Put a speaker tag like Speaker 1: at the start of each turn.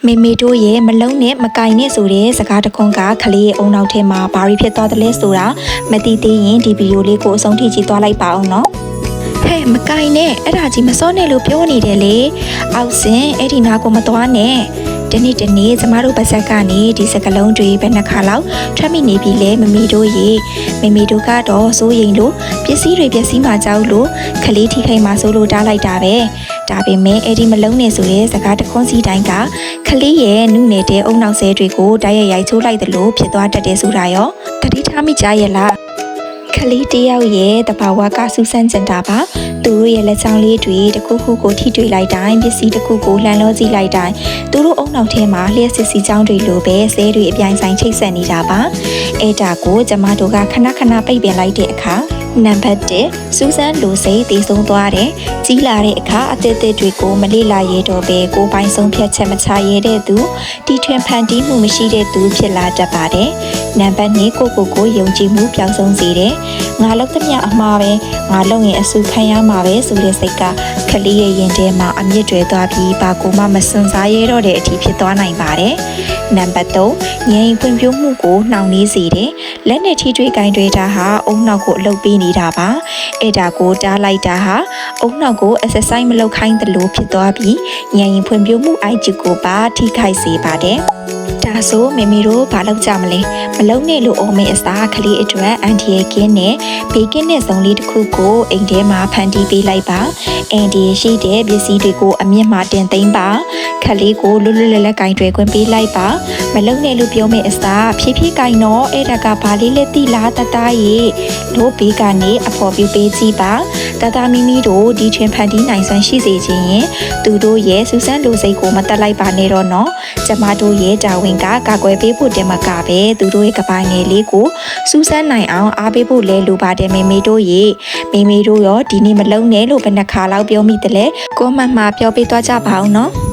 Speaker 1: မေမေတို့ရဲ့မလုံးနဲ့မကင်နဲ့ဆိုတဲ့စကားတခွန်းကခလေးရဲ့အုံနောက်ထဲမှာဘာတွေဖြစ်သွားတယ်လဲဆိုတာမသိသေးရင်ဒီဗီဒီယိုလေးကိုအဆုံးထိကြည့်သွားလိုက်ပါအောင်နော်ဟဲ့မကင်နဲ့အဲ့ဒါကြီးမစောနဲ့လို့ပြောနေတယ်လေအောက်စင်အဲ့ဒီနာကိုမသွားနဲ့တနေ့ကျမတို့ပါဇက်ကနေဒီစကလုံးတွေဘယ်နှခါလောက်ထွက်မိနေပြီလဲမမေတို့တို့ကတော့စိုးရိမ်လို့ပစ္စည်းတွေပျက်စီးမှကြောက်လို့ခလေးထိခိုက်မှဆိုလို့တားလိုက်တာပဲဒါပေမဲ့အဲ့ဒီမလုံးနဲ့ဆိုတဲ့စကားတခွန်းစီတိုင်းကခလေးရဲ့နုနယ်တဲ့အုံနောက်ဆဲတွေကိုတိုက်ရိုက်ချိုးလိုက်တယ်လို့ဖြစ်သွားတတ်တယ်ဆိုတာရောတတိထားမိကြရဲ့လားခလေးတယောက်ရဲ့တဘာဝကစူးစမ်းကြတာပါသူတို့ရဲ့လက်ချောင်းလေးတွေတစ်ခုခုကိုထိတွေ့လိုက်တိုင်းပစ္စည်းတစ်ခုကိုလှန်လောကြည့်လိုက်တိုင်းသူတို့အုံနောက်ထဲမှာလျှက်စစ်စီချောင်းတွေလိုပဲဆဲတွေအပြိုင်ဆိုင်ချိတ်ဆက်နေတာပါအဲ့ဒါကိုကျမတို့ကခဏပိတ်ပင်လိုက်တဲ့အခါနံပါတ်1စူးစမ်းလိုစိတ်တည်ဆုံးသွားတယ်ကြီးလာတဲ့အခါအသက်တွေကိုမလေးလာရတော့ပဲကိုပိုင်ဆုံးဖြတ်ချက်မချရတဲ့သူတီထွင်ဖန်တီးမှုမရှိတဲ့သူဖြစ်လာတတ်ပါတယ်နံပါတ်2ကိုယုံကြည်မှုပြောင်းဆုံးစေတယ်ငါလောက်သမျှအမှားပဲငါလုံရင်အဆူခံရမှာပဲဆိုတဲ့စိတ်ကခလေးရဲ့ရင်ထဲမှာအမြင့်တွေသွားပြီးဘာကိုမှမစွန့်စားရတော့တဲ့အထိဖြစ်သွားနိုင်ပါတယ်နံပါတ်3ငြိမ်ဖွံ့ဖြိုးမှုကိုနှောင့်နှေးစေတယ်လက်နဲ့ထိတွေ့ကိုင်းတွေတာဟာအုံနောက်ကိုအလုပ်ပေးနေတာပါအဲ့ဒါကိုတားလိုက်တာဟာအုံနောက်ကို exercise မလုပ်ခိုင်းသလိုဖြစ်သွားပြီးငြိမ်ဖွံ့ဖြိုးမှု IQ ကိုပါထိခိုက်စေပါတယ်ဒါဆိုမေမေတို့ဘာလုပ်ကြမလဲမလုံးနဲ့လို့အုံးမေအစားကလေးအတွက်အန်တီရဲ့ကင်းနဲ့ဘေးကင်းတဲ့ဇုံလေးတစ်ခုကိုအိမ်ထဲမှာဖန်တီးပေးလိုက်ပါအန်တီရှိတဲ့ပစ္စည်းတွေကိုအမြင့်မှာတင်သိမ်းပါခလေးကိုလွတ်လွတ်လပ်လပ်ကင်တွယ်ခွင့်ပေးလိုက်ပါမလုံးနဲ့လို့ပြောမေအစားဖြည်းဖြည်းကင်တော့အဲ့ဒါကဘာလေးလက်တိလားတတရေလို့ဘေးကနေအဖော်ပြပေးကြည့်ပါတတမီမီတို့ဒီထွင်ဖန်တီးနိုင်စွမ်းရှိစေခြင်းရင်သူတို့ရဲ့စူးစမ်းလိုစိတ်ကိုမတက်လိုက်ပါနဲ့တော့နော်ကျမတို့ရဲ့တာဝန်ကကာကွယ်ပေးဖို့တင်မကပဲသူတို့ရဲ့ကပိုင်ငယ်လေးကိုစူးစမ်းနိုင်အောင်အားပေးဖို့လဲလိုပါတယ်မေမေတို့ရောဒီနေ့မလုံးနဲ့လို့ဘယ်နှခါလောက်ပြောမိတယ်လဲကိုမမပြောပေးသွားကြပါအောင်နော်